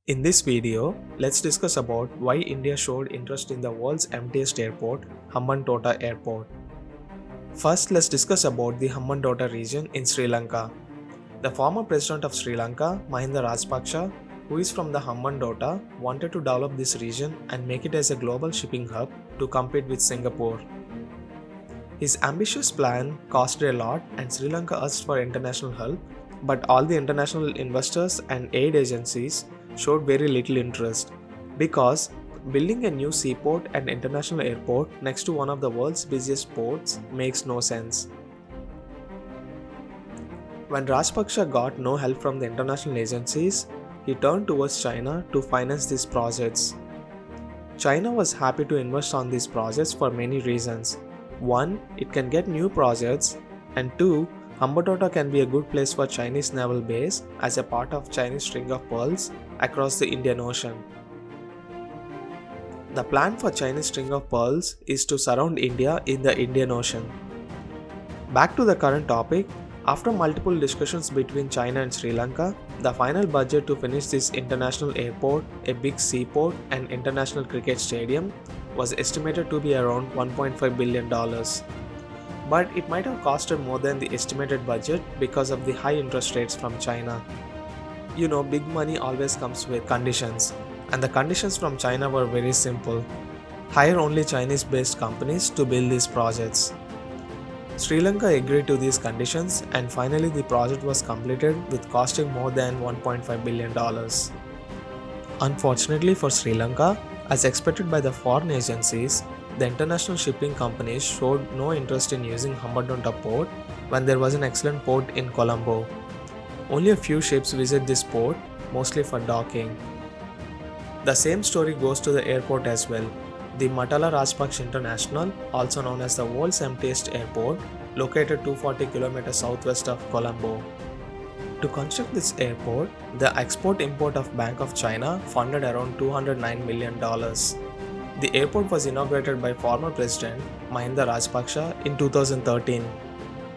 In this video, let's discuss about why India showed interest in the world's emptiest airport, Hambantota Airport. First, let's discuss about the Hambantota region in Sri Lanka. The former president of Sri Lanka, Mahinda Rajapaksa, who is from the Hambantota, wanted to develop this region and make it as a global shipping hub to compete with Singapore. His ambitious plan costed a lot and Sri Lanka asked for international help, but all the international investors and aid agencies showed very little interest because building a new seaport and international airport next to one of the world's busiest ports makes no sense. When Rajpaksha got no help from the international agencies, he turned towards China to finance these projects. China was happy to invest on these projects for many reasons. One, it can get new projects, and two, Hambantota can be a good place for Chinese naval base as a part of Chinese string of pearls across the Indian Ocean. The plan for Chinese string of pearls is to surround India in the Indian Ocean. Back to the current topic, after multiple discussions between China and Sri Lanka, the final budget to finish this international airport, a big seaport, and international cricket stadium was estimated to be around $1.5 billion. But it might have costed more than the estimated budget because of the high interest rates from China. You know, big money always comes with conditions, and the conditions from China were very simple. Hire only Chinese-based companies to build these projects. Sri Lanka agreed to these conditions and finally the project was completed with costing more than $1.5 billion. Unfortunately for Sri Lanka, as expected by the foreign agencies, the international shipping companies showed no interest in using Hambantota port when there was an excellent port in Colombo. Only a few ships visit this port, mostly for docking. The same story goes to the airport as well. The Matala Rajpaksa International, also known as the world's emptiest airport, located 240 km southwest of Colombo. To construct this airport, the Export-Import of Bank of China funded around $209 million. The airport was inaugurated by former President Mahinda Rajapaksa in 2013.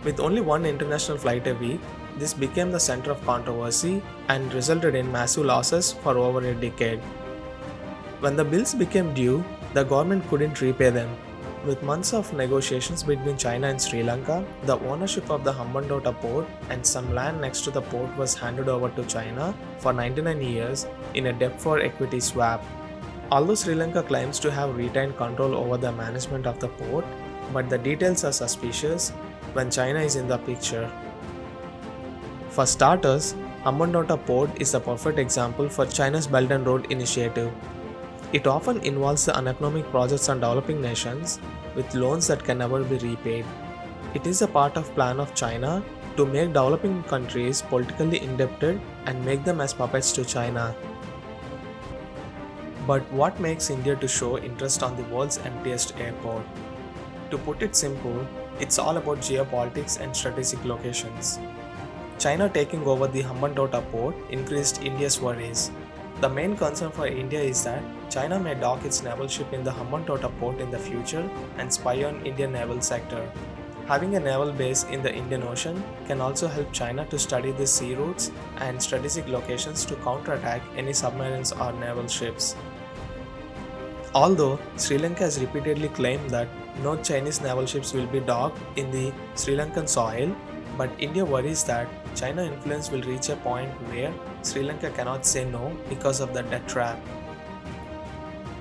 With only one international flight a week, this became the center of controversy and resulted in massive losses for over a decade. When the bills became due, the government couldn't repay them. With months of negotiations between China and Sri Lanka, the ownership of the Hambantota port and some land next to the port was handed over to China for 99 years in a debt for equity swap. Although Sri Lanka claims to have retained control over the management of the port, but the details are suspicious when China is in the picture. For starters, Hambantota port is a perfect example for China's Belt and Road Initiative. It often involves the uneconomic projects on developing nations with loans that can never be repaid. It is a part of plan of China to make developing countries politically indebted and make them as puppets to China. But what makes India to show interest on the world's emptiest airport? To put it simple, it's all about geopolitics and strategic locations. China taking over the Hambantota port increased India's worries. The main concern for India is that China may dock its naval ship in the Hambantota port in the future and spy on Indian naval sector. Having a naval base in the Indian Ocean can also help China to study the sea routes and strategic locations to counterattack any submarines or naval ships. Although Sri Lanka has repeatedly claimed that no Chinese naval ships will be docked in the Sri Lankan soil, but India worries that China influence will reach a point where Sri Lanka cannot say no because of the debt trap.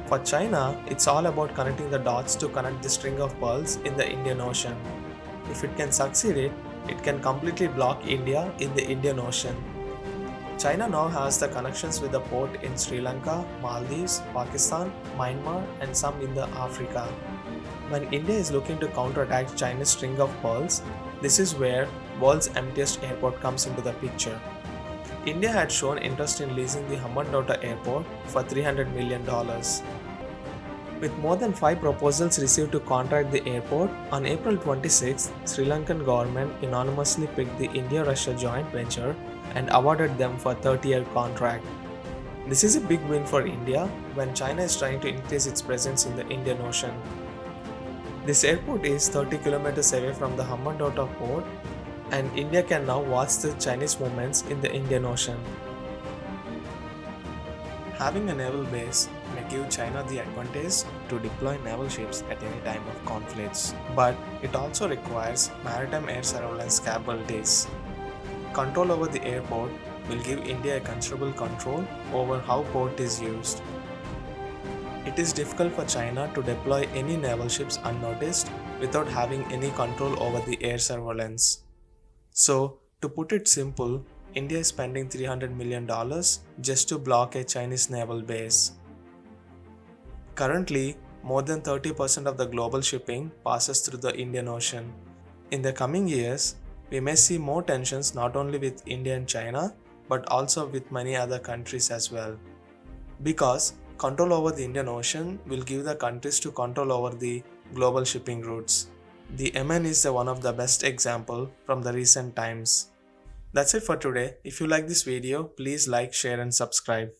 For China, it's all about connecting the dots to connect the string of pearls in the Indian Ocean. If it can succeed it can completely block India in the Indian Ocean. China now has the connections with the port in Sri Lanka, Maldives, Pakistan, Myanmar, and some in the Africa. When India is looking to counterattack China's string of pearls, this is where world's emptiest airport comes into the picture. India had shown interest in leasing the Hambantota airport for $300 million. With more than 5 proposals received to contract the airport, on April 26, Sri Lankan government unanimously picked the India-Russia joint venture and awarded them for a 30-year contract. This is a big win for India when China is trying to increase its presence in the Indian Ocean. This airport is 30 kilometers away from the Hambantota port and India can now watch the Chinese movements in the Indian Ocean. Having a naval base may give China the advantage to deploy naval ships at any time of conflicts, but it also requires maritime air surveillance capabilities. Control over the airport will give India a considerable control over how port is used. It is difficult for China to deploy any naval ships unnoticed without having any control over the air surveillance. So, to put it simple, India is spending $300 million just to block a Chinese naval base. Currently, more than 30% of the global shipping passes through the Indian Ocean. In the coming years, we may see more tensions not only with India and China, but also with many other countries as well. Because control over the Indian Ocean will give the countries to control over the global shipping routes. The MN is one of the best example from the recent times. That's it for today. If you like this video, please like, share and subscribe.